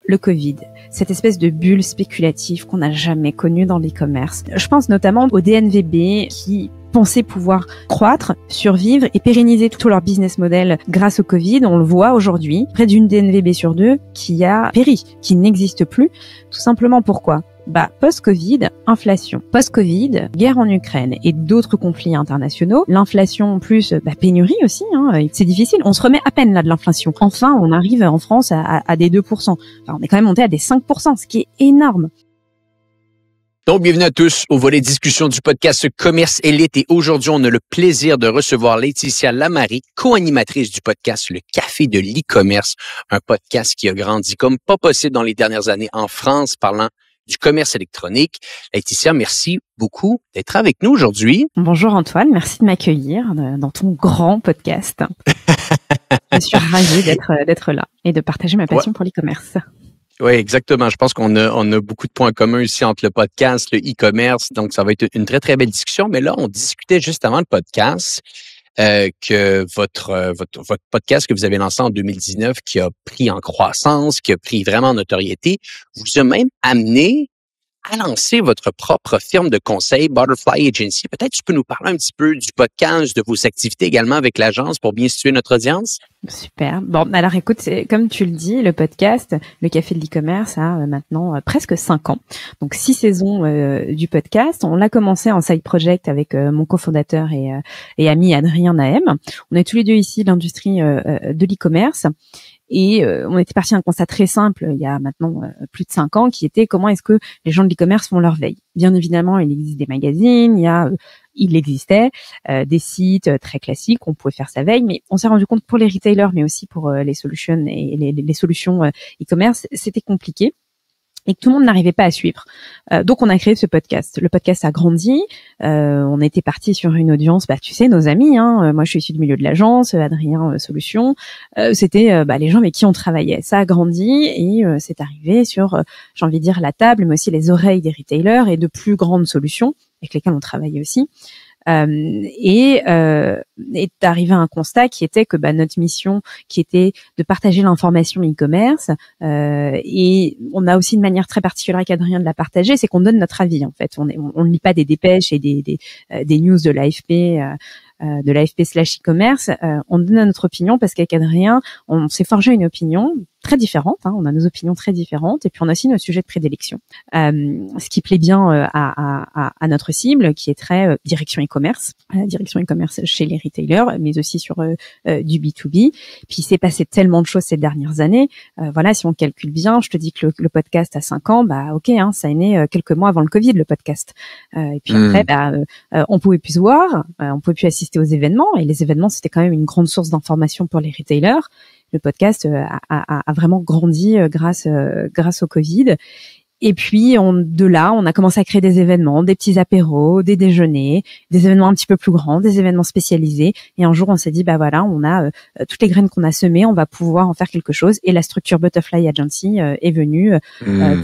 le Covid, cette espèce de bulle spéculative qu'on n'a jamais connue dans l'e-commerce. Je pense notamment aux DNVB qui pensaient pouvoir croître, survivre et pérenniser tout leur business model grâce au Covid. On le voit aujourd'hui, près d'une DNVB sur deux qui a péri, qui n'existe plus. Tout simplement pourquoi ? Post-Covid, inflation. Post-Covid, guerre en Ukraine et d'autres conflits internationaux. L'inflation plus pénurie aussi, c'est difficile. On se remet à peine là de l'inflation. Enfin, on arrive en France à des 2%. Enfin, on est quand même monté à des 5%, ce qui est énorme. Donc, bienvenue à tous au volet discussion du podcast Commerce Élite. Et aujourd'hui, on a le plaisir de recevoir Laetitia Lamary, co-animatrice du podcast Le Café de l'e-commerce, un podcast qui a grandi comme pas possible dans les dernières années en France, parlant du commerce électronique. Laetitia, merci beaucoup d'être avec nous aujourd'hui. Bonjour Antoine, merci de m'accueillir dans ton grand podcast. Je suis ravie d'être là et de partager ma passion pour l'e-commerce. Oui, exactement. Je pense qu'on a beaucoup de points communs ici entre le podcast, le e-commerce. Donc, ça va être une très, très belle discussion. Mais là, on discutait juste avant le podcast que votre podcast que vous avez lancé en 2019, qui a pris en croissance, qui a pris vraiment en notoriété, vous a même amené à lancer votre propre firme de conseil, Butterfly Agency. Peut-être tu peux nous parler un petit peu du podcast, de vos activités également avec l'agence pour bien situer notre audience? Super. Bon, alors écoute, comme tu le dis, le podcast, le Café de l'e-commerce a maintenant presque 5 ans. Donc 6 saisons du podcast. On l'a commencé en side project avec mon cofondateur et ami Adrien Nahem. On est tous les deux ici de l'industrie de l'e-commerce. Et on était parti d'un constat très simple il y a maintenant plus de 5 ans qui était comment est-ce que les gens de l'e-commerce font leur veille. Bien évidemment, il existe des magazines, il existait des sites très classiques, on pouvait faire sa veille, mais on s'est rendu compte pour les retailers, mais aussi pour les solutions et les solutions e-commerce, c'était compliqué et que tout le monde n'arrivait pas à suivre. Donc, on a créé ce podcast. Le podcast a grandi. On était parti sur une audience, tu sais, nos amis. Moi, je suis issue du milieu de l'agence, Adrien, Solutions. C'était les gens avec qui on travaillait. Ça a grandi et c'est arrivé sur, j'ai envie de dire, la table, mais aussi les oreilles des retailers et de plus grandes solutions avec lesquelles on travaillait aussi. Et est arrivé à un constat qui était que notre mission, qui était de partager l'information e-commerce, et on a aussi une manière très particulière avec Adrien de la partager, c'est qu'on donne notre avis en fait. On ne lit pas des dépêches et des news de l'AFP. De l'AFP/e-commerce, on donne notre opinion parce qu'avec Adrien, on s'est forgé une opinion très différente. On a nos opinions très différentes et puis on a aussi nos sujets de prédilection. Ce qui plaît bien à notre cible, qui est très direction e-commerce chez les retailers, mais aussi sur du B2B. Puis il s'est passé tellement de choses ces dernières années. Si on calcule bien, je te dis que le podcast a 5 ans, ça est né quelques mois avant le Covid, le podcast. Et puis après, on pouvait plus se voir, on pouvait plus assister aux événements, et les événements c'était quand même une grande source d'information pour les retailers. Le podcast a vraiment grandi grâce au Covid. Et puis, de là, on a commencé à créer des événements, des petits apéros, des déjeuners, des événements un petit peu plus grands, des événements spécialisés. Et un jour, on s'est dit, on a toutes les graines qu'on a semées, on va pouvoir en faire quelque chose. Et la structure Butterfly Agency est venue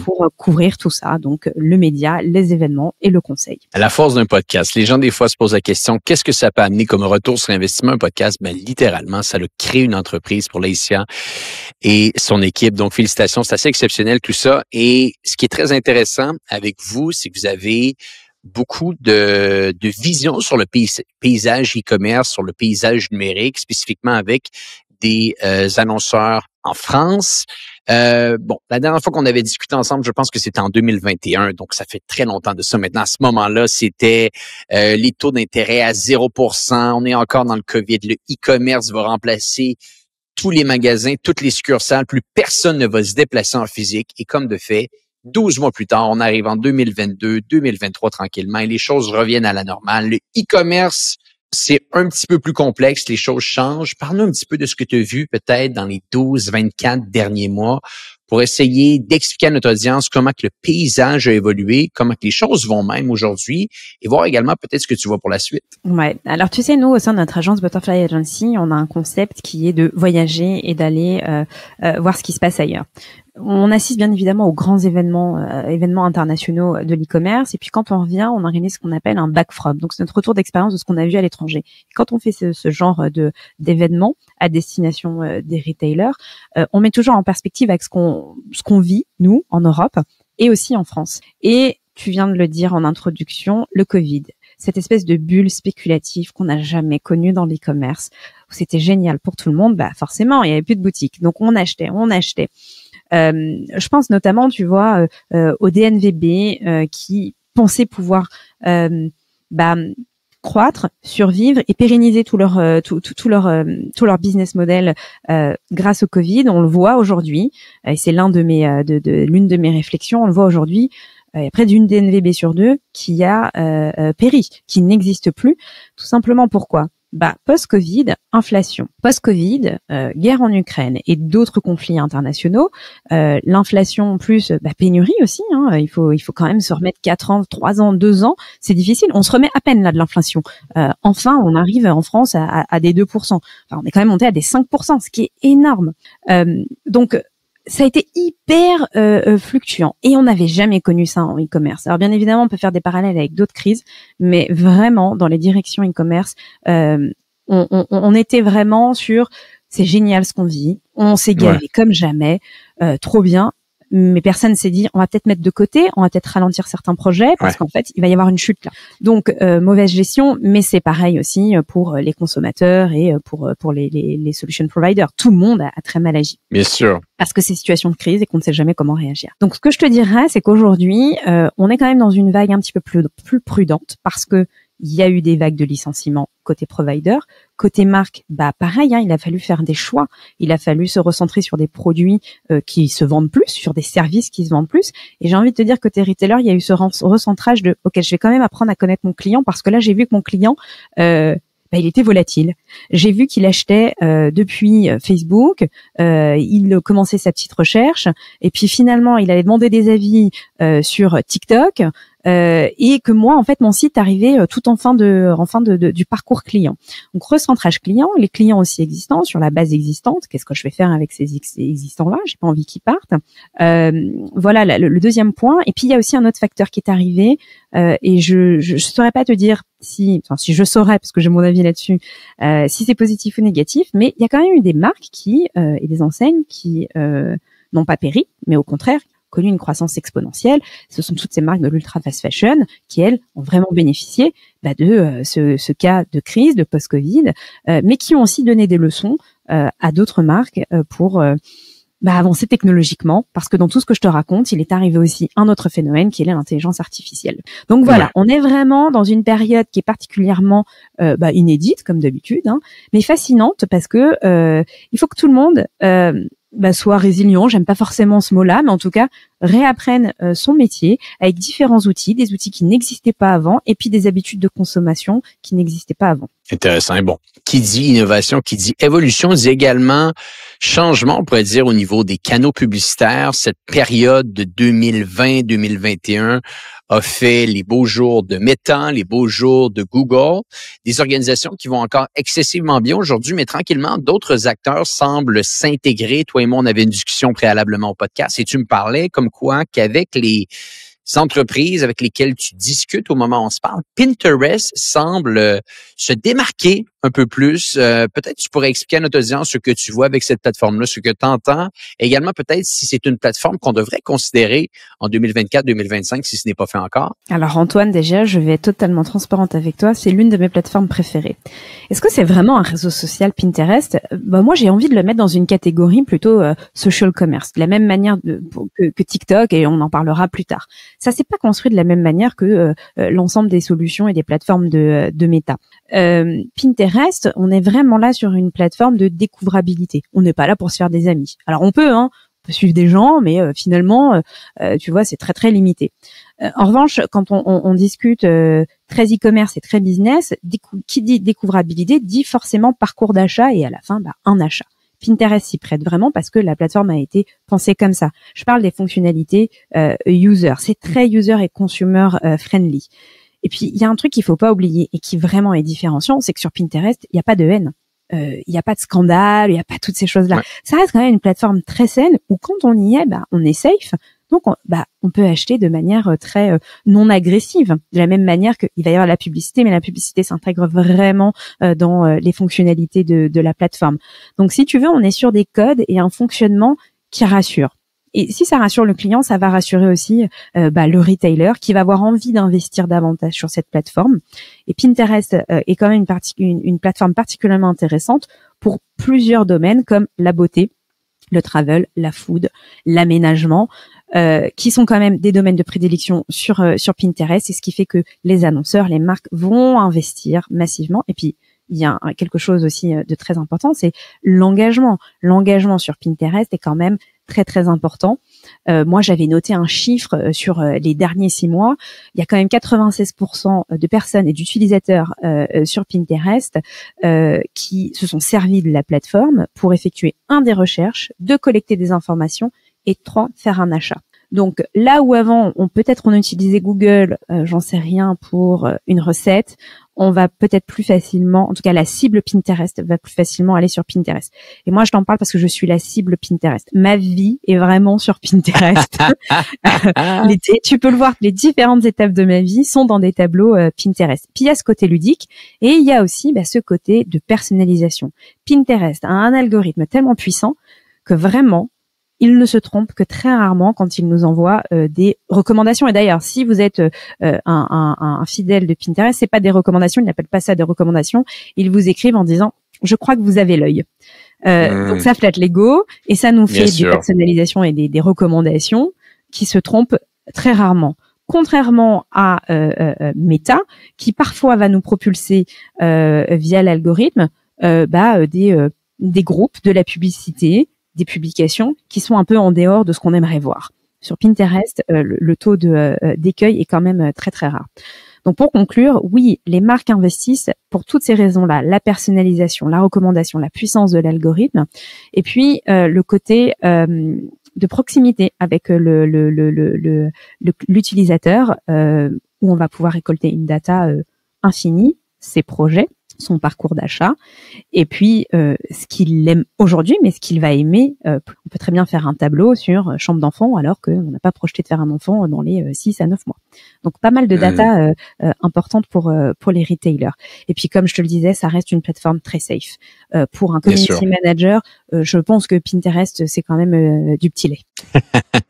pour couvrir tout ça. Donc, le média, les événements et le conseil. À la force d'un podcast, les gens, des fois, se posent la question, qu'est-ce que ça peut amener comme retour sur investissement, un podcast? Littéralement, ça a créé une entreprise pour Laetitia et son équipe. Donc, félicitations, c'est assez exceptionnel tout ça. Et ce qui est très intéressant avec vous, c'est que vous avez beaucoup de vision sur le paysage e-commerce, sur le paysage numérique, spécifiquement avec des annonceurs en France. La dernière fois qu'on avait discuté ensemble, je pense que c'était en 2021, donc ça fait très longtemps de ça maintenant. À ce moment-là, c'était les taux d'intérêt à 0%. On est encore dans le COVID. Le e-commerce va remplacer tous les magasins, toutes les succursales. Plus personne ne va se déplacer en physique. Et comme de fait, 12 mois plus tard, on arrive en 2022, 2023 tranquillement et les choses reviennent à la normale. Le e-commerce, c'est un petit peu plus complexe, les choses changent. Parle-nous un petit peu de ce que tu as vu peut-être dans les 12, 24 derniers mois pour essayer d'expliquer à notre audience comment que le paysage a évolué, comment que les choses vont même aujourd'hui et voir également peut-être ce que tu vois pour la suite. Ouais. Alors, tu sais, nous, au sein de notre agence Butterfly Agency, on a un concept qui est de voyager et d'aller voir ce qui se passe ailleurs. On assiste bien évidemment aux grands événements internationaux de l'e-commerce. Et puis quand on revient, on organise ce qu'on appelle un back from. Donc c'est notre retour d'expérience de ce qu'on a vu à l'étranger. Et quand on fait ce genre d'événements à destination des retailers, on met toujours en perspective avec ce qu'on ce qu'on vit, nous, en Europe et aussi en France. Et tu viens de le dire en introduction, le Covid. Cette espèce de bulle spéculative qu'on n'a jamais connue dans l'e-commerce, où c'était génial pour tout le monde, forcément, il n'y avait plus de boutiques. Donc, on achetait. Je pense notamment, tu vois, au DNVB qui pensaient pouvoir croître, survivre et pérenniser tout leur business model grâce au Covid. On le voit aujourd'hui, et c'est l'une de mes réflexions. On le voit aujourd'hui. Il y a près d'une DNVB sur deux qui a péri, qui n'existe plus. Tout simplement pourquoi ? Post-Covid, inflation. Post-Covid, guerre en Ukraine et d'autres conflits internationaux. L'inflation plus pénurie aussi. Il faut quand même se remettre 4 ans, 3 ans, 2 ans. C'est difficile. On se remet à peine là de l'inflation. Enfin, on arrive en France à des 2%. Enfin, on est quand même monté à des 5%, ce qui est énorme. Donc ça a été hyper fluctuant et on n'avait jamais connu ça en e-commerce. Alors bien évidemment, on peut faire des parallèles avec d'autres crises, mais vraiment dans les directions e-commerce, on était vraiment sur c'est génial ce qu'on vit, on s'est gavé comme jamais, trop bien. Mais personne s'est dit, on va peut-être mettre de côté, on va peut-être ralentir certains projets parce qu'en fait, il va y avoir une chute là. Donc, mauvaise gestion, mais c'est pareil aussi pour les consommateurs et pour les solution providers. Tout le monde a très mal agi. Bien sûr. Parce que c'est une situation de crise et qu'on ne sait jamais comment réagir. Donc, ce que je te dirais, c'est qu'aujourd'hui, on est quand même dans une vague un petit peu plus prudente parce que il y a eu des vagues de licenciements côté provider. Côté marque, pareil, il a fallu faire des choix. Il a fallu se recentrer sur des produits qui se vendent plus, sur des services qui se vendent plus. Et j'ai envie de te dire, côté retailer, il y a eu ce recentrage de « Ok, je vais quand même apprendre à connaître mon client parce que là, j'ai vu que mon client... il était volatile. J'ai vu qu'il achetait depuis Facebook, il commençait sa petite recherche, et puis finalement, il allait demander des avis sur TikTok, et que moi, en fait, mon site arrivait tout en fin du parcours client. Donc, recentrage client, les clients aussi existants, sur la base existante, qu'est-ce que je vais faire avec ces existants-là ? J'ai pas envie qu'ils partent. Voilà le deuxième point. Et puis, il y a aussi un autre facteur qui est arrivé, et je saurais pas te dire si je saurais, parce que j'ai mon avis là-dessus, si c'est positif ou négatif, mais il y a quand même eu des marques et des enseignes qui n'ont pas péri, mais au contraire, connu une croissance exponentielle. Ce sont toutes ces marques de l'ultra fast fashion qui, elles, ont vraiment bénéficié de ce cas de crise, de post-Covid, mais qui ont aussi donné des leçons à d'autres marques pour avancer technologiquement, parce que dans tout ce que je te raconte, il est arrivé aussi un autre phénomène qui est l'intelligence artificielle. Donc voilà, on est vraiment dans une période qui est particulièrement inédite, comme d'habitude, mais fascinante, parce que il faut que tout le monde soit résilient, j'aime pas forcément ce mot-là, mais en tout cas réapprenne son métier avec différents outils, des outils qui n'existaient pas avant, et puis des habitudes de consommation qui n'existaient pas avant. Intéressant. Et bon, qui dit innovation, qui dit évolution, dit également changement, on pourrait dire, au niveau des canaux publicitaires. Cette période de 2020-2021 a fait les beaux jours de Meta, les beaux jours de Google, des organisations qui vont encore excessivement bien aujourd'hui, mais tranquillement, d'autres acteurs semblent s'intégrer. Toi et moi, on avait une discussion préalablement au podcast et tu me parlais comme quoi qu'avec les entreprises avec lesquelles tu discutes au moment où on se parle, Pinterest semble se démarquer un peu plus. Peut-être tu pourrais expliquer à notre audience ce que tu vois avec cette plateforme-là, ce que tu entends. Également, peut-être si c'est une plateforme qu'on devrait considérer en 2024-2025, si ce n'est pas fait encore. Alors Antoine, déjà, je vais être totalement transparente avec toi. C'est l'une de mes plateformes préférées. Est-ce que c'est vraiment un réseau social, Pinterest ? Moi, j'ai envie de le mettre dans une catégorie plutôt social commerce, de la même manière que TikTok, et on en parlera plus tard. Ça s'est pas construit de la même manière que l'ensemble des solutions et des plateformes de Meta. Pinterest, on est vraiment là sur une plateforme de découvrabilité. On n'est pas là pour se faire des amis. Alors on peut suivre des gens, mais finalement, tu vois, c'est très très limité. En revanche, quand on discute très e-commerce et très business, qui dit découvrabilité dit forcément parcours d'achat et à la fin, un achat. Pinterest s'y prête vraiment parce que la plateforme a été pensée comme ça. Je parle des fonctionnalités user. C'est très user et consumer friendly. Et puis, il y a un truc qu'il faut pas oublier et qui vraiment est différenciant, c'est que sur Pinterest, il n'y a pas de haine. Il n'y a pas de scandale, il n'y a pas toutes ces choses-là. Ouais. Ça reste quand même une plateforme très saine où quand on y est, on est safe. Donc, on peut acheter de manière très non agressive. De la même manière qu'il va y avoir la publicité, mais la publicité s'intègre vraiment dans les fonctionnalités de la plateforme. Donc, si tu veux, on est sur des codes et un fonctionnement qui rassure. Et si ça rassure le client, ça va rassurer aussi le retailer qui va avoir envie d'investir davantage sur cette plateforme. Et Pinterest est quand même une plateforme particulièrement intéressante pour plusieurs domaines comme la beauté, le travel, la food, l'aménagement, qui sont quand même des domaines de prédilection sur Pinterest. Et ce qui fait que les annonceurs, les marques vont investir massivement. Et puis, il y a quelque chose aussi de très important, c'est l'engagement. L'engagement sur Pinterest est quand même très, très important. Moi, j'avais noté un chiffre sur les derniers 6 mois. Il y a quand même 96% de personnes et d'utilisateurs sur Pinterest qui se sont servis de la plateforme pour effectuer des recherches, collecter des informations et 3, faire un achat. Donc là où avant, on utilisait Google, j'en sais rien, pour une recette, on va peut-être plus facilement, en tout cas la cible Pinterest va plus facilement aller sur Pinterest. Et moi, je t'en parle parce que je suis la cible Pinterest. Ma vie est vraiment sur Pinterest. Tu peux le voir, les différentes étapes de ma vie sont dans des tableaux Pinterest. Puis il y a ce côté ludique et il y a aussi ce côté de personnalisation. Pinterest a un algorithme tellement puissant que vraiment, il ne se trompe que très rarement quand il nous envoie des recommandations. Et d'ailleurs, si vous êtes un fidèle de Pinterest, c'est pas des recommandations, ils n'appellent pas ça des recommandations. Ils vous écrivent en disant « Je crois que vous avez l'œil ». Donc ça flatte l'ego et ça nous fait des personnalisations et des recommandations qui se trompent très rarement. Contrairement à Meta, qui parfois va nous propulser via l'algorithme des groupes, de la publicité, des publications qui sont un peu en dehors de ce qu'on aimerait voir. Sur Pinterest, le taux d'écueil est quand même très très rare. Donc pour conclure, oui, les marques investissent pour toutes ces raisons-là, la personnalisation, la recommandation, la puissance de l'algorithme, et puis le côté de proximité avec l'utilisateur, où on va pouvoir récolter une data infinie, ses projets, son parcours d'achat, et puis ce qu'il aime aujourd'hui, mais ce qu'il va aimer. On peut très bien faire un tableau sur chambre d'enfant alors qu'on n'a pas projeté de faire un enfant dans les 6 à 9 mois. Donc pas mal de data importante pour les retailers. Et puis comme je te le disais, ça reste une plateforme très safe. Pour un community manager, je pense que Pinterest, c'est quand même du petit lait.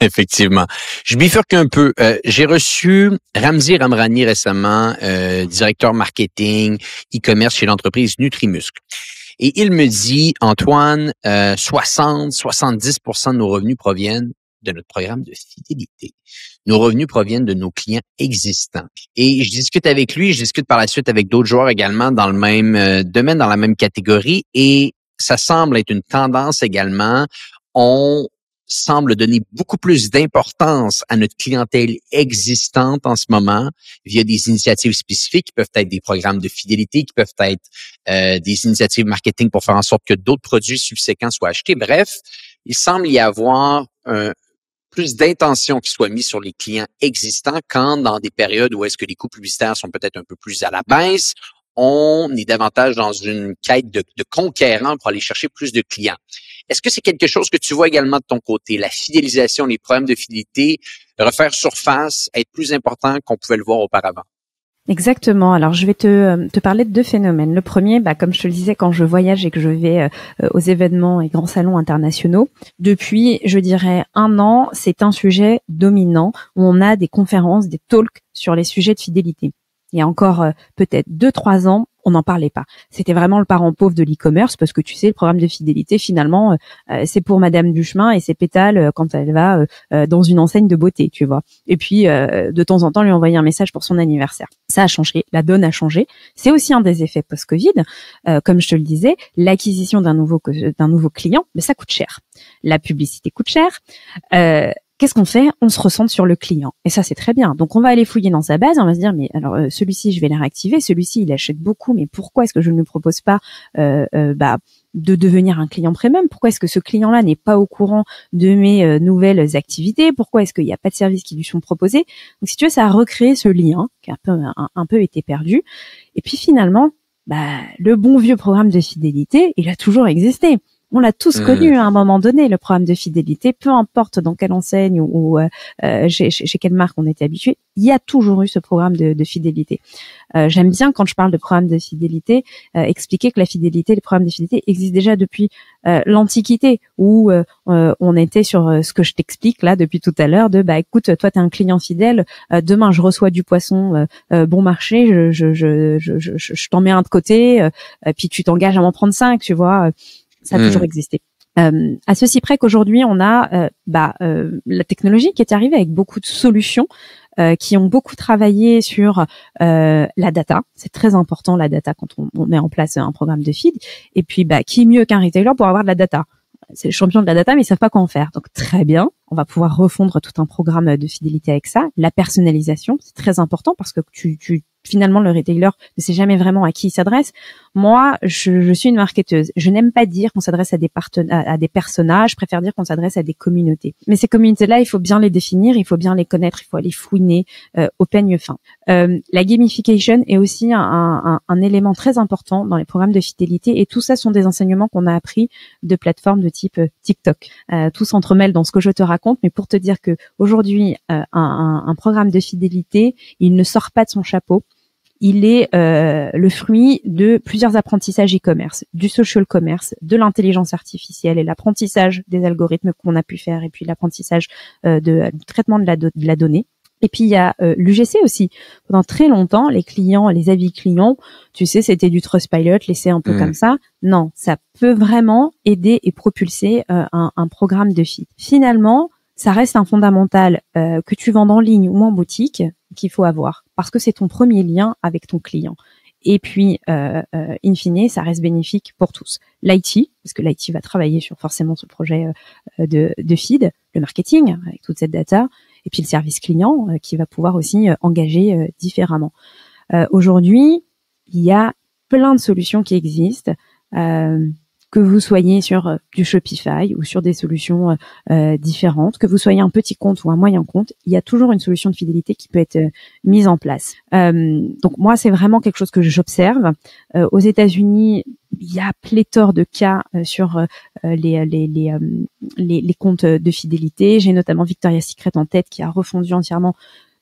Effectivement. Je bifurque un peu. J'ai reçu Ramzi Ramrani récemment, directeur marketing, e-commerce chez l'entreprise Nutrimuscle. Et il me dit, Antoine, 70% de nos revenus proviennent de notre programme de fidélité. Nos revenus proviennent de nos clients existants. Et je discute avec lui, je discute par la suite avec d'autres joueurs également dans le même domaine, dans la même catégorie. Et ça semble être une tendance également. On semble donner beaucoup plus d'importance à notre clientèle existante en ce moment via des initiatives spécifiques qui peuvent être des programmes de fidélité, qui peuvent être des initiatives marketing pour faire en sorte que d'autres produits subséquents soient achetés. Bref, il semble y avoir plus d'intention qui soit mise sur les clients existants quand dans des périodes où est-ce que les coûts publicitaires sont peut-être un peu plus à la baisse, on est davantage dans une quête de conquérants pour aller chercher plus de clients. Est-ce que c'est quelque chose que tu vois également de ton côté, la fidélisation, les programmes de fidélité, refaire surface, être plus important qu'on pouvait le voir auparavant? Exactement. Alors, je vais te parler de 2 phénomènes. Le premier, comme je te le disais, quand je voyage et que je vais aux événements et grands salons internationaux, depuis, je dirais 1 an, c'est un sujet dominant où on a des conférences, des talks sur les sujets de fidélité. Il y a encore peut-être 2-3 ans, on n'en parlait pas. C'était vraiment le parent pauvre de l'e-commerce parce que tu sais, le programme de fidélité, finalement, c'est pour Madame du chemin et ses pétales quand elle va dans une enseigne de beauté, tu vois. Et puis, de temps en temps, lui envoyer un message pour son anniversaire. Ça a changé, la donne a changé. C'est aussi un des effets post-Covid. Comme je te le disais, l'acquisition d'un nouveau client, mais ça coûte cher. La publicité coûte cher. Qu'est-ce qu'on fait? On se recentre sur le client. Et ça, c'est très bien. Donc, on va aller fouiller dans sa base. On va se dire, mais alors, celui-ci, je vais les réactiver. Celui-ci, il achète beaucoup. Mais pourquoi est-ce que je ne lui propose pas de devenir un client premium? Pourquoi est-ce que ce client-là n'est pas au courant de mes nouvelles activités? Pourquoi est-ce qu'il n'y a pas de services qui lui sont proposés? Donc, si tu veux, ça a recréé ce lien qui a un peu été perdu. Et puis, finalement, le bon vieux programme de fidélité, il a toujours existé. On l'a tous connu à un moment donné, le programme de fidélité, peu importe dans quelle enseigne ou chez quelle marque on était habitué, il y a toujours eu ce programme de fidélité. J'aime bien quand je parle de programme de fidélité, expliquer que la fidélité, les programmes de fidélité existent déjà depuis l'Antiquité, où on était sur ce que je t'explique là depuis tout à l'heure, de écoute, toi t'es un client fidèle, demain je reçois du poisson bon marché, je t'en mets un de côté, puis tu t'engages à m'en prendre 5, tu vois. Ça a toujours existé. À ceci près qu'aujourd'hui, on a la technologie qui est arrivée avec beaucoup de solutions qui ont beaucoup travaillé sur la data. C'est très important, la data, quand on met en place un programme de feed. Et puis, qui mieux qu'un retailer pour avoir de la data? C'est le champion de la data, mais ils savent pas quoi en faire. Donc, très bien. On va pouvoir refondre tout un programme de fidélité avec ça. La personnalisation, c'est très important parce que finalement, le retailer ne sait jamais vraiment à qui il s'adresse. Moi, je suis une marketeuse. Je n'aime pas dire qu'on s'adresse à des personnages. Je préfère dire qu'on s'adresse à des communautés. Mais ces communautés-là, il faut bien les définir, il faut bien les connaître, il faut aller fouiner au peigne fin. La gamification est aussi un élément très important dans les programmes de fidélité. Et tout ça sont des enseignements qu'on a appris de plateformes de type TikTok. Tout s'entremêle dans ce que je te raconte, mais pour te dire que aujourd'hui, un programme de fidélité, il ne sort pas de son chapeau. Il est le fruit de plusieurs apprentissages e-commerce, du social commerce, de l'intelligence artificielle et l'apprentissage des algorithmes qu'on a pu faire, et puis l'apprentissage du traitement de la donnée. Et puis il y a l'UGC aussi. Pendant très longtemps, les clients, les avis clients, tu sais, c'était du Trustpilot, laissé un peu comme ça. Non, ça peut vraiment aider et propulser un programme de feed. Finalement, ça reste un fondamental que tu vendes en ligne ou en boutique qu'il faut avoir, parce que c'est ton premier lien avec ton client. Et puis, in fine, ça reste bénéfique pour tous. L'IT, parce que l'IT va travailler sur forcément ce projet de feed, le marketing avec toute cette data, et puis le service client qui va pouvoir aussi engager différemment. Aujourd'hui, il y a plein de solutions qui existent. Que vous soyez sur du Shopify ou sur des solutions différentes, que vous soyez un petit compte ou un moyen compte, il y a toujours une solution de fidélité qui peut être mise en place. Donc moi, c'est vraiment quelque chose que j'observe. Aux États-Unis, il y a pléthore de cas sur les comptes de fidélité. J'ai notamment Victoria's Secret en tête qui a refondu entièrement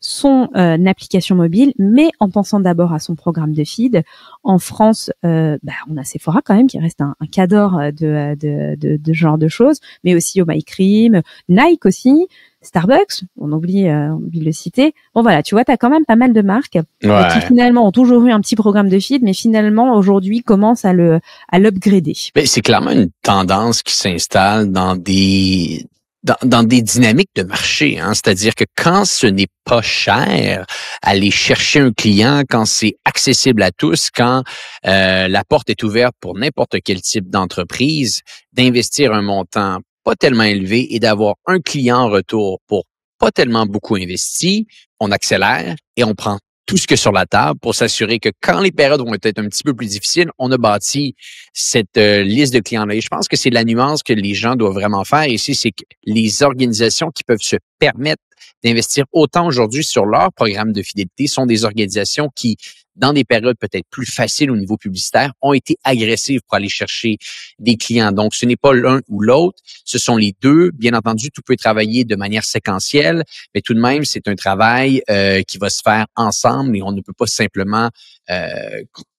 son application mobile, mais en pensant d'abord à son programme de feed. En France, on a Sephora quand même qui reste un cadre de genre de choses, mais aussi Oh My Cream, Nike aussi, Starbucks, on oublie de le citer. Bon voilà, tu vois, t'as quand même pas mal de marques qui finalement ont toujours eu un petit programme de feed, mais finalement aujourd'hui commencent à l'upgrader. Ben, c'est clairement une tendance qui s'installe dans des dynamiques de marché, hein. C'est-à-dire que quand ce n'est pas cher aller chercher un client, quand c'est accessible à tous, quand la porte est ouverte pour n'importe quel type d'entreprise, d'investir un montant pas tellement élevé et d'avoir un client en retour pour pas tellement beaucoup investi, on accélère et on prend tout ce que sur la table pour s'assurer que quand les périodes vont être un petit peu plus difficiles, on a bâti cette liste de clients-là. Et je pense que c'est la nuance que les gens doivent vraiment faire ici, c'est que les organisations qui peuvent se permettre d'investir autant aujourd'hui sur leur programme de fidélité sont des organisations qui, dans des périodes peut-être plus faciles au niveau publicitaire, ont été agressives pour aller chercher des clients. Donc, ce n'est pas l'un ou l'autre, ce sont les deux. Bien entendu, tout peut travailler de manière séquentielle, mais tout de même, c'est un travail qui va se faire ensemble et on ne peut pas simplement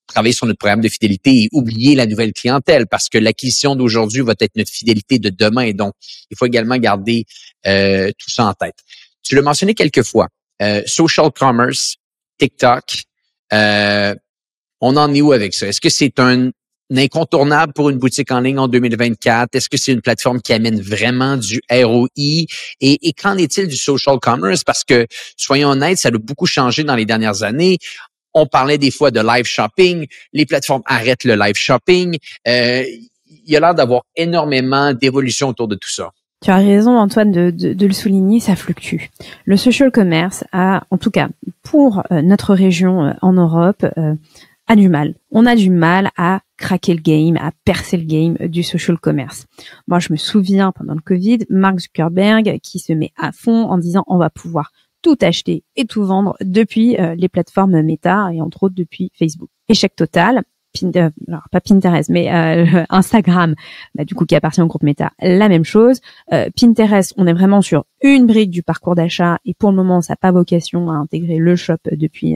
travailler sur notre programme de fidélité et oublier la nouvelle clientèle parce que l'acquisition d'aujourd'hui va être notre fidélité de demain. Donc, il faut également garder tout ça en tête. Tu l'as mentionné quelques fois, social commerce, TikTok, on en est où avec ça? Est-ce que c'est un incontournable pour une boutique en ligne en 2024? Est-ce que c'est une plateforme qui amène vraiment du ROI? Et qu'en est-il du social commerce? Parce que, soyons honnêtes, ça a beaucoup changé dans les dernières années. On parlait des fois de live shopping. Les plateformes arrêtent le live shopping. Il y a l'air d'avoir énormément d'évolution autour de tout ça. Tu as raison, Antoine, de le souligner, ça fluctue. Le social commerce a, en tout cas, pour notre région en Europe, a du mal. On a du mal à craquer le game, à percer le game du social commerce. Moi, je me souviens, pendant le Covid, Mark Zuckerberg qui se met à fond en disant on va pouvoir tout acheter et tout vendre depuis les plateformes Meta et entre autres depuis Facebook. Échec total. alors pas Pinterest, mais Instagram, du coup qui appartient au groupe Meta, la même chose. Pinterest, on est vraiment sur une brique du parcours d'achat et pour le moment, ça n'a pas vocation à intégrer le shop depuis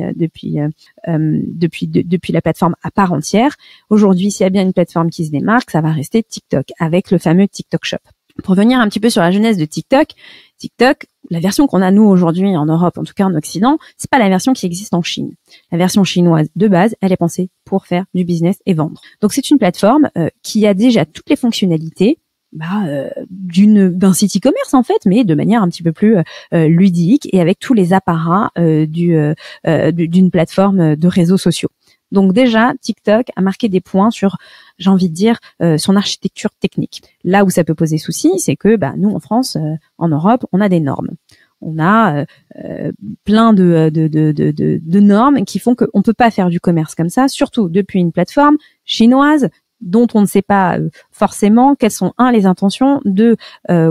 la plateforme à part entière. Aujourd'hui, s'il y a bien une plateforme qui se démarque, ça va rester TikTok avec le fameux TikTok Shop. Pour revenir un petit peu sur la genèse de TikTok, la version qu'on a nous aujourd'hui en Europe, en tout cas en Occident, c'est pas la version qui existe en Chine. La version chinoise de base, elle est pensée pour faire du business et vendre. Donc c'est une plateforme qui a déjà toutes les fonctionnalités d'un site e-commerce en fait, mais de manière un petit peu plus ludique et avec tous les apparats d'une plateforme de réseaux sociaux. Donc déjà, TikTok a marqué des points sur, j'ai envie de dire, son architecture technique. Là où ça peut poser souci, c'est que nous, en France, en Europe, on a des normes. On a plein de normes qui font qu'on peut pas faire du commerce comme ça, surtout depuis une plateforme chinoise dont on ne sait pas forcément quelles sont les intentions,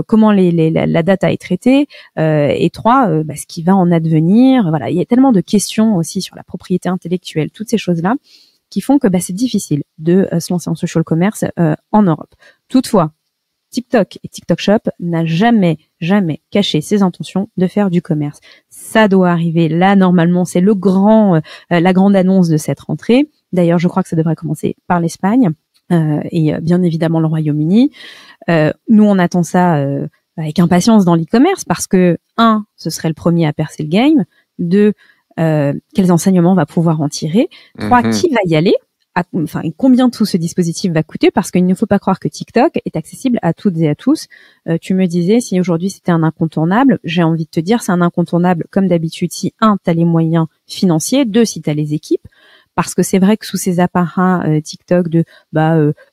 comment la data est traitée, et 3 ce qui va en advenir. Voilà, il y a tellement de questions aussi sur la propriété intellectuelle, toutes ces choses-là qui font que c'est difficile de se lancer en social commerce en Europe. Toutefois, TikTok et TikTok Shop n'a jamais caché ses intentions de faire du commerce. Ça doit arriver là normalement, c'est la grande annonce de cette rentrée. D'ailleurs, je crois que ça devrait commencer par l'Espagne. Et bien évidemment le Royaume-Uni. Nous, on attend ça avec impatience dans l'e-commerce parce que, 1, ce serait le premier à percer le game. 2, quels enseignements on va pouvoir en tirer. 3, qui va y aller. Combien tout ce dispositif va coûter, parce qu'il ne faut pas croire que TikTok est accessible à toutes et à tous. Tu me disais, si aujourd'hui c'était un incontournable, j'ai envie de te dire, c'est un incontournable comme d'habitude si, 1, tu as les moyens financiers, 2, si tu as les équipes. Parce que c'est vrai que sous ces apparats TikTok de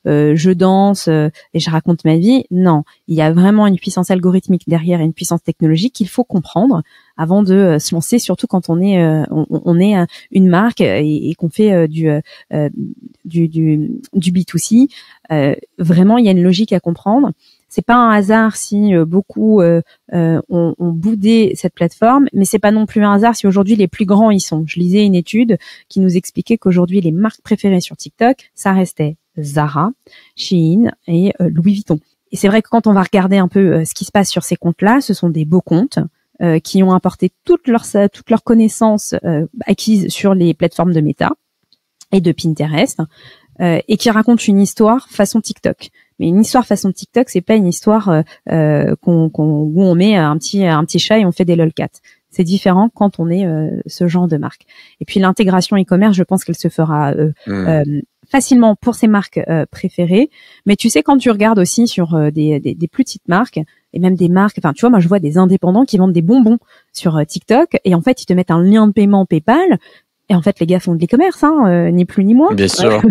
je danse et je raconte ma vie, non, il y a vraiment une puissance algorithmique derrière et une puissance technologique qu'il faut comprendre avant de se lancer, surtout quand on est une marque et qu'on fait du B2C. Vraiment, il y a une logique à comprendre. C'est pas un hasard si beaucoup ont boudé cette plateforme, mais c'est pas non plus un hasard si aujourd'hui les plus grands y sont. Je lisais une étude qui nous expliquait qu'aujourd'hui les marques préférées sur TikTok, ça restait Zara, Shein et Louis Vuitton. Et c'est vrai que quand on va regarder un peu ce qui se passe sur ces comptes-là, ce sont des beaux comptes qui ont apporté toutes leurs connaissances acquises sur les plateformes de Meta et de Pinterest et qui racontent une histoire façon TikTok. Mais une histoire façon TikTok, c'est pas une histoire où on met un petit chat et on fait des lolcats. C'est différent quand on est ce genre de marque. Et puis l'intégration e-commerce, je pense qu'elle se fera facilement pour ces marques préférées. Mais tu sais, quand tu regardes aussi sur des plus petites marques et même des marques, tu vois, moi je vois des indépendants qui vendent des bonbons sur TikTok et en fait ils te mettent un lien de paiement PayPal. Et en fait, les gars font de l'e-commerce, ni plus ni moins. Bien sûr.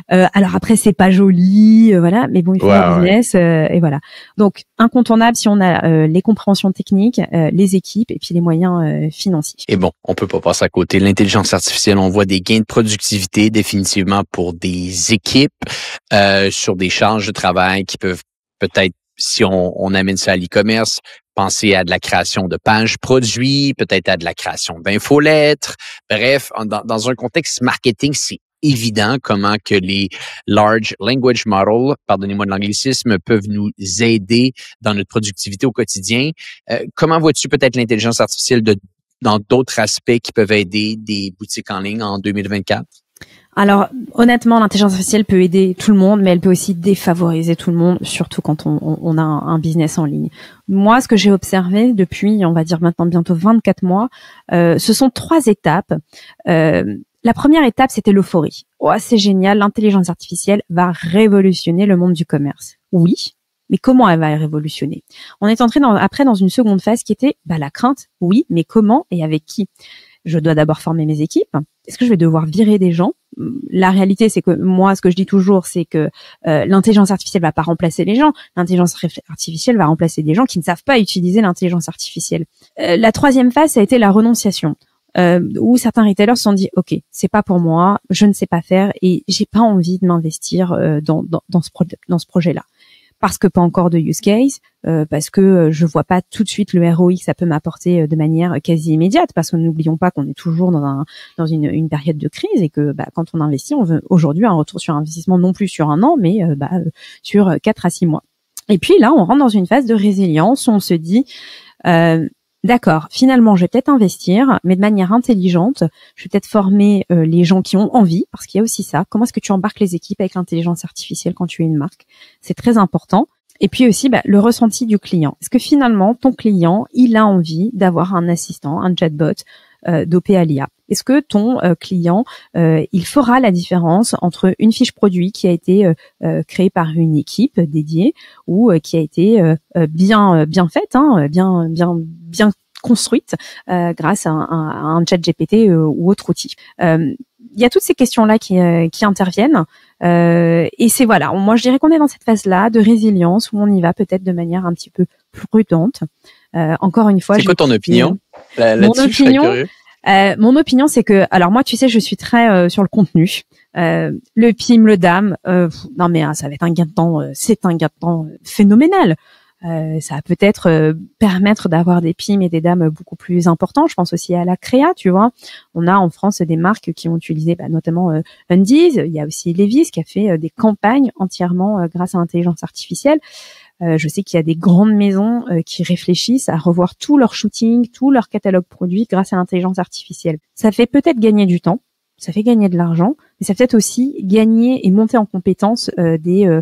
Alors après, c'est pas joli, voilà, mais bon, il faut un business, et voilà. Donc, incontournable si on a les compréhensions techniques, les équipes et puis les moyens financiers. Et bon, on peut pas passer à côté. L'intelligence artificielle, on voit des gains de productivité définitivement pour des équipes sur des charges de travail qui peuvent peut-être, si on amène ça à l'e-commerce, penser à de la création de pages produits, peut-être à de la création d'infolettres. Bref, dans un contexte marketing, c'est évident comment que les large language models, pardonnez-moi de l'anglicisme, peuvent nous aider dans notre productivité au quotidien. Comment vois-tu peut-être l'intelligence artificielle dans d'autres aspects qui peuvent aider des boutiques en ligne en 2024? Alors, honnêtement, l'intelligence artificielle peut aider tout le monde, mais elle peut aussi défavoriser tout le monde, surtout quand on a un business en ligne. Moi, ce que j'ai observé depuis, on va dire maintenant bientôt 24 mois, ce sont 3 étapes. La première étape, c'était l'euphorie. Oh, c'est génial, l'intelligence artificielle va révolutionner le monde du commerce. Oui, mais comment elle va révolutionner? On est entré après dans une seconde phase qui était la crainte. Oui, mais comment et avec qui? Je dois d'abord former mes équipes. Est-ce que je vais devoir virer des gens? La réalité, c'est que moi, ce que je dis toujours, c'est que l'intelligence artificielle va pas remplacer les gens. L'intelligence artificielle va remplacer des gens qui ne savent pas utiliser l'intelligence artificielle. La troisième phase, ça a été la renonciation, où certains retailers se sont dit, ok, c'est pas pour moi, je ne sais pas faire et j'ai pas envie de m'investir dans ce projet-là. parce que pas encore de use case, parce que je vois pas tout de suite le ROI que ça peut m'apporter de manière quasi immédiate, parce que n'oublions pas qu'on est toujours dans une période de crise et que quand on investit, on veut aujourd'hui un retour sur investissement non plus sur un an, mais sur 4 à 6 mois. Et puis là, on rentre dans une phase de résilience où on se dit d'accord, finalement, je vais peut-être investir, mais de manière intelligente. Je vais peut-être former les gens qui ont envie, parce qu'il y a aussi ça. Comment est-ce que tu embarques les équipes avec l'intelligence artificielle quand tu es une marque? C'est très important. Et puis aussi, le ressenti du client. Est-ce que finalement, ton client, il a envie d'avoir un assistant, un chatbot dopé à l'IA? Est-ce que ton client, il fera la différence entre une fiche produit qui a été créée par une équipe dédiée ou qui a été bien faite, bien construite grâce à un chat GPT ou autre outil? Il y a toutes ces questions-là qui interviennent. Et c'est moi je dirais qu'on est dans cette phase-là de résilience où on y va peut-être de manière un petit peu prudente. Encore une fois, c'est quoi ton opinion là-dessus? Mon opinion, c'est que, alors moi, tu sais, je suis très sur le contenu. Le PIM, le DAM, non mais ça va être un gain de temps, c'est un gain de temps phénoménal. Ça va peut-être permettre d'avoir des PIM et des DAM beaucoup plus importants. Je pense aussi à la créa, tu vois. On a en France des marques qui ont utilisé notamment Undies. Il y a aussi Levi's qui a fait des campagnes entièrement grâce à l'intelligence artificielle. Je sais qu'il y a des grandes maisons qui réfléchissent à revoir tout leur shooting, tout leur catalogue produit grâce à l'intelligence artificielle. Ça fait peut-être gagner du temps, ça fait gagner de l'argent, mais ça fait peut-être aussi gagner et monter en compétence des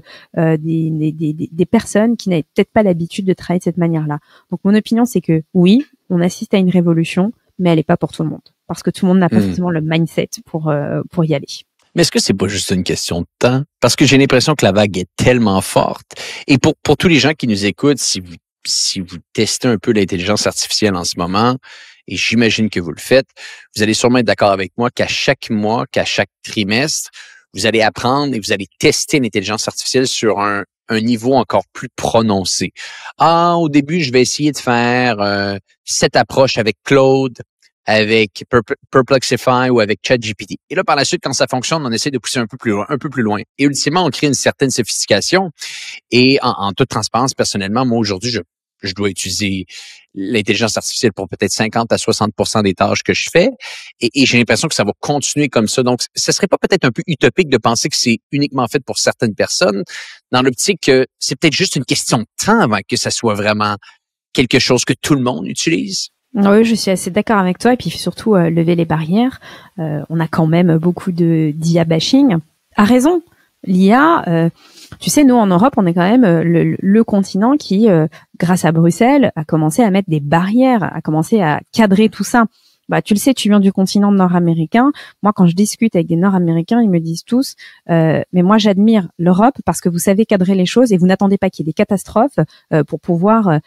personnes qui n'avaient peut-être pas l'habitude de travailler de cette manière-là. Donc mon opinion, c'est que oui, on assiste à une révolution, mais elle n'est pas pour tout le monde, parce que tout le monde n'a pas forcément le mindset pour y aller. Mais est-ce que c'est pas juste une question de temps? Parce que j'ai l'impression que la vague est tellement forte. Et pour tous les gens qui nous écoutent, si vous testez un peu l'intelligence artificielle en ce moment, et j'imagine que vous le faites, vous allez sûrement être d'accord avec moi qu'à chaque mois, qu'à chaque trimestre, vous allez apprendre et vous allez tester l'intelligence artificielle sur un niveau encore plus prononcé. Au début, je vais essayer de faire cette approche avec Claude, avec Perplexify ou avec ChatGPT. Et là, par la suite, quand ça fonctionne, on essaie de pousser un peu plus loin. Et ultimement, on crée une certaine sophistication. Et en toute transparence, personnellement, moi, aujourd'hui, je dois utiliser l'intelligence artificielle pour peut-être 50 à 60% des tâches que je fais. Et j'ai l'impression que ça va continuer comme ça. Donc, ce serait pas peut-être un peu utopique de penser que c'est uniquement fait pour certaines personnes, dans l'optique que c'est peut-être juste une question de temps avant que ça soit vraiment quelque chose que tout le monde utilise? Oui, je suis assez d'accord avec toi. Et puis surtout, lever les barrières. On a quand même beaucoup d'IA bashing. À raison. L'IA, tu sais, nous en Europe, on est quand même le continent qui, grâce à Bruxelles, a commencé à mettre des barrières, a commencé à cadrer tout ça. Tu le sais, tu viens du continent nord-américain. Moi, quand je discute avec des nord-américains, ils me disent tous mais moi, j'admire l'Europe parce que vous savez cadrer les choses et vous n'attendez pas qu'il y ait des catastrophes pour pouvoir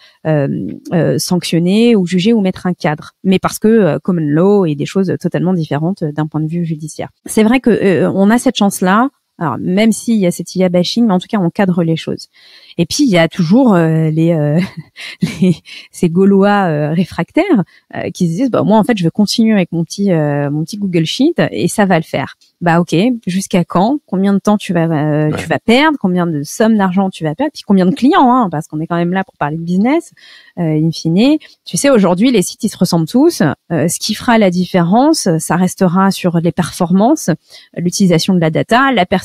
sanctionner ou juger ou mettre un cadre. Mais parce que common law et des choses totalement différentes d'un point de vue judiciaire. C'est vrai que on a cette chance-là. Alors, même s'il y a cette IA bashing, mais en tout cas, on cadre les choses. Et puis, il y a toujours ces Gaulois réfractaires qui se disent, moi, en fait, je veux continuer avec mon petit Google Sheet et ça va le faire. Ok, jusqu'à quand? Combien de temps tu vas perdre? Combien de sommes d'argent tu vas perdre? Puis combien de clients, parce qu'on est quand même là pour parler de business, in fine. Tu sais, aujourd'hui, les sites, ils se ressemblent tous. Ce qui fera la différence, ça restera sur les performances, l'utilisation de la data, la personnalisation.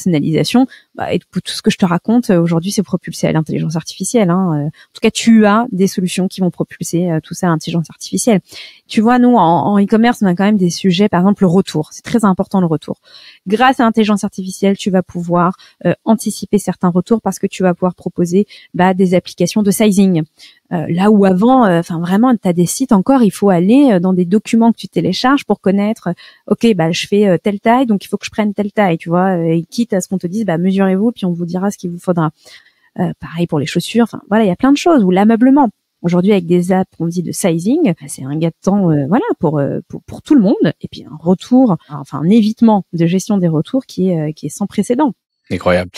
Et tout ce que je te raconte aujourd'hui, c'est propulsé à l'intelligence artificielle. En tout cas, tu as des solutions qui vont propulser tout ça à l'intelligence artificielle. Tu vois, nous, en e-commerce, on a quand même des sujets, par exemple, le retour. C'est très important, le retour. Grâce à l'intelligence artificielle, tu vas pouvoir anticiper certains retours parce que tu vas pouvoir proposer des applications de sizing. Là où avant, vraiment, tu as des sites encore, il faut aller dans des documents que tu télécharges pour connaître, je fais telle taille, donc il faut que je prenne telle taille, tu vois, et quitte à ce qu'on te dise, mesurez-vous, puis on vous dira ce qu'il vous faudra. Pareil pour les chaussures, il y a plein de choses, ou l'ameublement. Aujourd'hui, avec des apps, on dit de sizing, c'est un gain de temps, pour tout le monde, et puis un retour, un évitement de gestion des retours qui est sans précédent. Incroyable.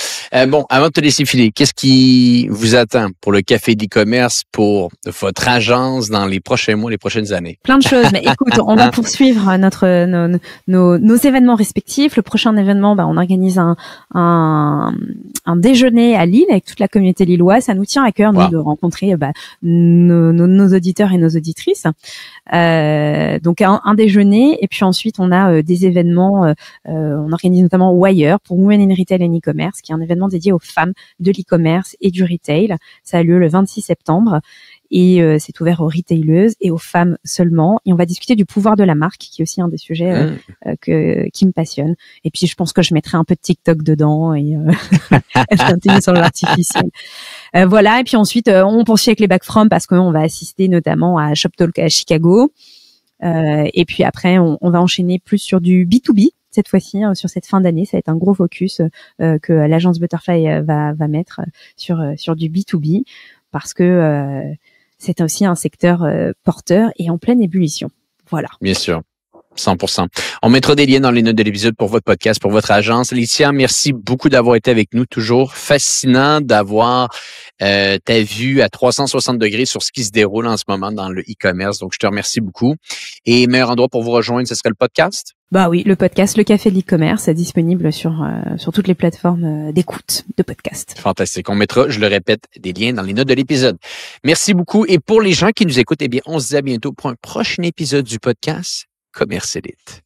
Bon, avant de te laisser filer, qu'est-ce qui vous attend pour le Café de l'e-commerce, pour votre agence dans les prochains mois, les prochaines années? Plein de choses. Mais écoute, on va poursuivre nos événements respectifs. Le prochain événement, on organise un déjeuner à Lille avec toute la communauté lilloise. Ça nous tient à cœur, nous, de rencontrer nos auditeurs et nos auditrices. Donc un déjeuner, et puis ensuite on a des événements. On organise notamment Wire pour Women in Retail and E-commerce, qui est un événement dédié aux femmes de l'e-commerce et du retail. Ça a lieu le 26 septembre. Et c'est ouvert aux retaileuses et aux femmes seulement. Et on va discuter du pouvoir de la marque, qui est aussi un des sujets qui me passionne. Et puis je pense que je mettrai un peu de TikTok dedans et l'intelligence artificielle. Voilà. Et puis ensuite, on poursuit avec les Back From parce qu'on va assister notamment à Shop Talk à Chicago. Et puis après, on va enchaîner plus sur du B2B. Cette fois-ci, sur cette fin d'année, ça va être un gros focus que l'agence Butterfly va mettre sur du B2B parce que c'est aussi un secteur porteur et en pleine ébullition. Voilà. Bien sûr. 100%. On mettra des liens dans les notes de l'épisode pour votre podcast, pour votre agence. Laetitia, merci beaucoup d'avoir été avec nous. Toujours fascinant d'avoir ta vue à 360 degrés sur ce qui se déroule en ce moment dans le e-commerce. Donc, je te remercie beaucoup. Et meilleur endroit pour vous rejoindre, ce serait le podcast? Oui, le podcast, le Café de l'e-commerce, est disponible sur toutes les plateformes d'écoute de podcast. Fantastique. On mettra, je le répète, des liens dans les notes de l'épisode. Merci beaucoup. Et pour les gens qui nous écoutent, on se dit à bientôt pour un prochain épisode du podcast Commerce Élite.